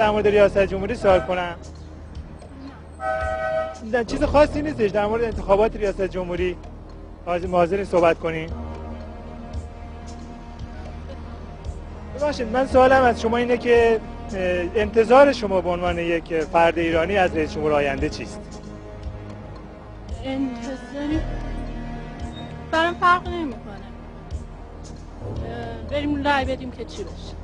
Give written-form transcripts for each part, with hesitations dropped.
در مورد ریاست جمهوری سوال کنم؟ نه چیز خاصی نیستش. در مورد انتخابات ریاست جمهوری حاضرین صحبت کنیم؟ ببخشید من سوالم از شما اینه که انتظار شما به عنوان یک فرد ایرانی از رئیس جمهور آینده چیست؟ انتظاری برام فرق نمیکنه. بریم رای بدیم که چی بشه.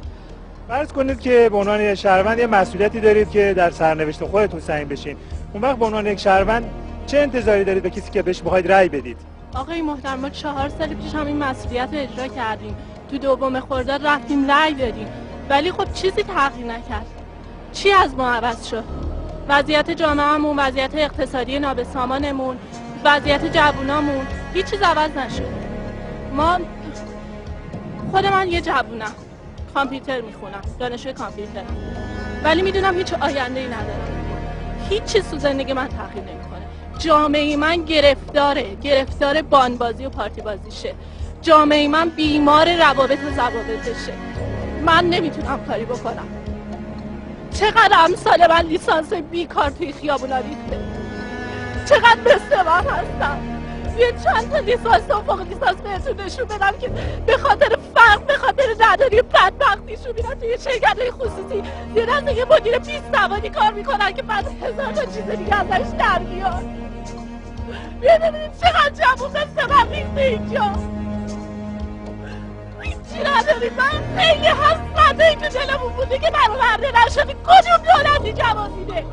فرض کنید که به عنوان شهروند یه مسئولیتی دارید که در سرنوشت خودتون سهیم بشین. اون وقت به عنوان یک شهروند چه انتظاری دارید به کسی که بهش بخواید رای بدید؟ آقای محترم ما 4 سال پیش هم این مسئولیت رو اجرا کردیم. تو 2 خرداد رفتیم رای دادیم. ولی خب چیزی تغییر نکرد. چی از ما عوض شد؟ وضعیت جامعهمون، وضعیت اقتصادی نابسامانمون، وضعیت جوونامون هیچ چیز عوض نشد. خود من یه جوونم، کامپیوتر میخونم، دانشجوی کامپیوترم، ولی میدونم هیچ آینده‌ای ندارم. هیچ چیز تو زندگی من تغییر نمیکنه. جامعه من گرفتار بانبازی و پارتی بازیشه. جامعه من بیمار روابط و ضوابطشه. من نمیتونم کاری بکنم. چقدر امثال من لیسانس بیکار توی خیابونا ریخته. چقدر مثل من هستم. یه چند تا لیسانس و فوق لیسانس بهتون نشون بدم که به خاطر فقر، به خاطر نداری بدبختیشون میرن توی شرکت‌های خصوصی یه دسته یه مدیر 20 سوادی کار میکنن که بعد 1000 تا چیز دیگه ازش در میاد. میدونید چقدر جوون مثل من ریخته اینجا. هیچی نداریم. من خیلی حسرته ای تو دلمون بوده که برآورده نشدی. کدوم دولتی جواب میده؟